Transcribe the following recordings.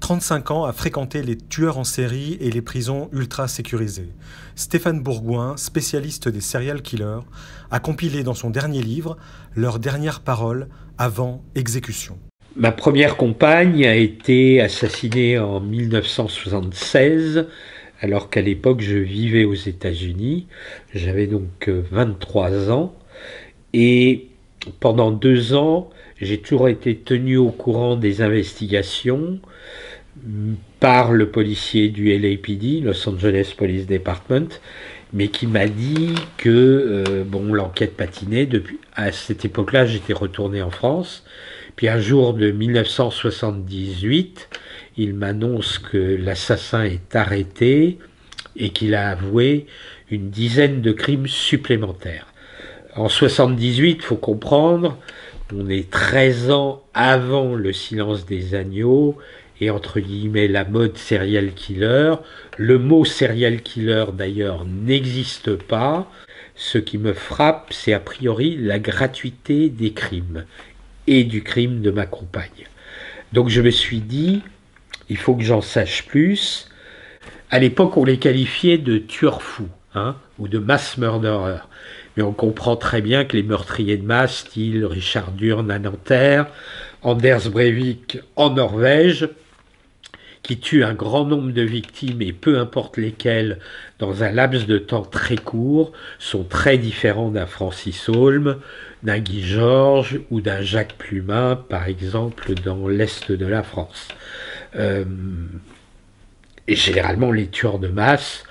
35 ans à fréquenter les tueurs en série et les prisons ultra sécurisées. Stéphane Bourgoin, spécialiste des serial killers, a compilé dans son dernier livre leurs dernières paroles avant exécution. Ma première compagne a été assassinée en 1976, alors qu'à l'époque je vivais aux États-Unis. J'avais donc 23 ans et pendant 2 ans, j'ai toujours été tenu au courant des investigations par le policier du LAPD, Los Angeles Police Department, mais qui m'a dit que l'enquête patinait. À cette époque-là, j'étais retourné en France. Puis un jour de 1978, il m'annonce que l'assassin est arrêté et qu'il a avoué une dizaine de crimes supplémentaires. En 78, il faut comprendre, on est 13 ans avant le silence des agneaux et entre guillemets la mode serial killer. Le mot serial killer d'ailleurs n'existe pas. Ce qui me frappe, c'est a priori la gratuité des crimes et du crime de ma compagne. Donc je me suis dit, il faut que j'en sache plus. À l'époque, on les qualifiait de tueurs fous, ou de mass murderers. Mais on comprend très bien que les meurtriers de masse, style Richard Durn à Nanterre, Anders Breivik en Norvège, qui tuent un grand nombre de victimes et peu importe lesquelles dans un laps de temps très court, sont très différents d'un Francis Holm, d'un Guy Georges ou d'un Jacques Plumin, par exemple, dans l'Est de la France. Et généralement, les tueurs de masse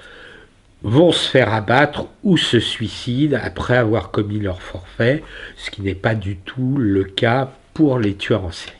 vont se faire abattre ou se suicident après avoir commis leur forfait, ce qui n'est pas du tout le cas pour les tueurs en série.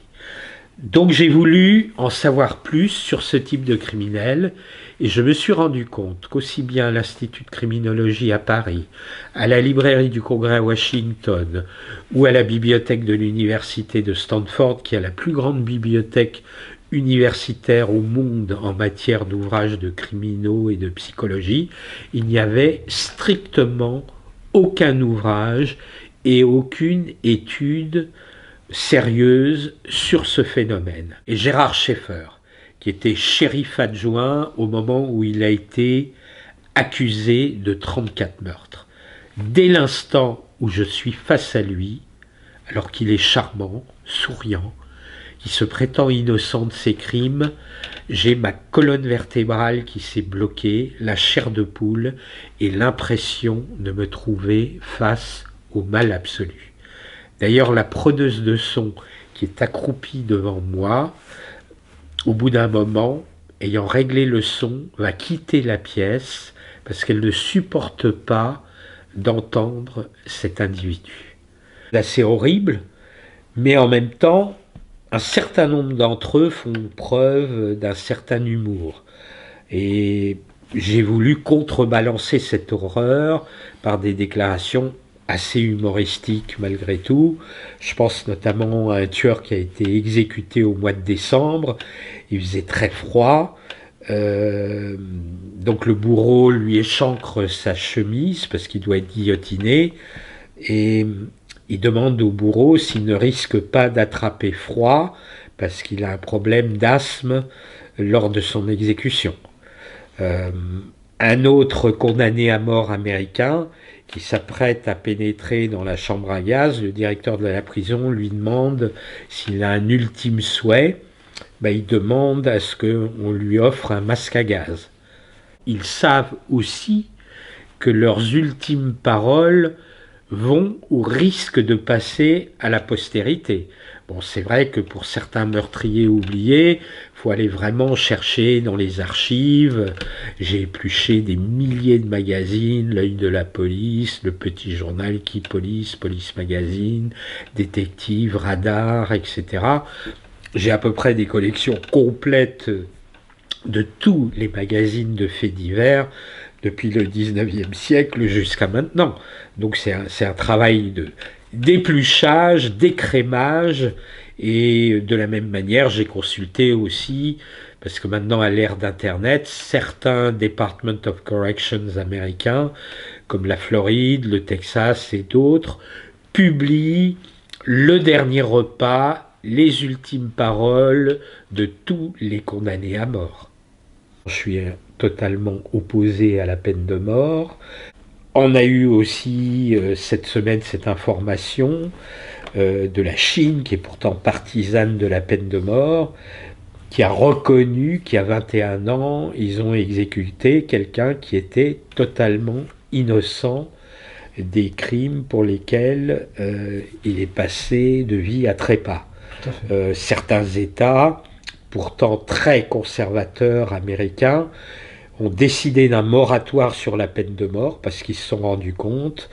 Donc j'ai voulu en savoir plus sur ce type de criminel et je me suis rendu compte qu'aussi bien à l'Institut de criminologie à Paris, à la librairie du Congrès à Washington ou à la bibliothèque de l'université de Stanford, qui a la plus grande bibliothèque universitaire au monde en matière d'ouvrages de criminaux et de psychologie, il n'y avait strictement aucun ouvrage et aucune étude sérieuse sur ce phénomène. Et Gérard Schaeffer, qui était shérif adjoint au moment où il a été accusé de 34 meurtres. Dès l'instant où je suis face à lui, alors qu'il est charmant, souriant, qui se prétend innocent de ses crimes, j'ai ma colonne vertébrale qui s'est bloquée, la chair de poule et l'impression de me trouver face au mal absolu. D'ailleurs, la preneuse de son qui est accroupie devant moi, au bout d'un moment, ayant réglé le son, va quitter la pièce parce qu'elle ne supporte pas d'entendre cet individu. Là, c'est horrible, mais en même temps, un certain nombre d'entre eux font preuve d'un certain humour. Et j'ai voulu contrebalancer cette horreur par des déclarations assez humoristique malgré tout. Je pense notamment à un tueur qui a été exécuté au mois de décembre. Il faisait très froid. Donc le bourreau lui échancre sa chemise parce qu'il doit être guillotiné. Et il demande au bourreau s'il ne risque pas d'attraper froid parce qu'il a un problème d'asthme lors de son exécution. Un autre condamné à mort américain qui s'apprête à pénétrer dans la chambre à gaz, le directeur de la prison lui demande s'il a un ultime souhait. Il demande à ce qu'on lui offre un masque à gaz. Ils savent aussi que leurs ultimes paroles vont ou risquent de passer à la postérité. Bon, c'est vrai que pour certains meurtriers oubliés, il faut aller vraiment chercher dans les archives. J'ai épluché des milliers de magazines, L'Œil de la police, Le Petit Journal, Qui Police, Police Magazine, Détective, Radar, etc. J'ai à peu près des collections complètes de tous les magazines de faits divers depuis le 19e siècle jusqu'à maintenant. Donc c'est un travail d'épluchage, d'écrémage, et de la même manière j'ai consulté aussi, parce que maintenant à l'ère d'Internet, certains Department of Corrections américains, comme la Floride, le Texas et d'autres, publient le dernier repas, les ultimes paroles de tous les condamnés à mort. Je suis totalement opposé à la peine de mort. On a eu aussi cette semaine cette information de la Chine, qui est pourtant partisane de la peine de mort, qui a reconnu qu'à 21 ans, ils ont exécuté quelqu'un qui était totalement innocent des crimes pour lesquels il est passé de vie à trépas. Certains États, pourtant très conservateurs américains, ont décidé d'un moratoire sur la peine de mort parce qu'ils se sont rendus compte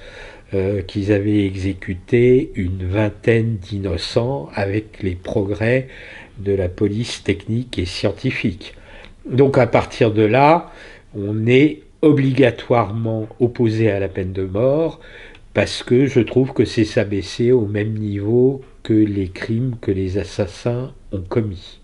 qu'ils avaient exécuté une vingtaine d'innocents avec les progrès de la police technique et scientifique. Donc à partir de là, on est obligatoirement opposé à la peine de mort parce que je trouve que c'est s'abaisser au même niveau que les crimes que les assassins ont commis.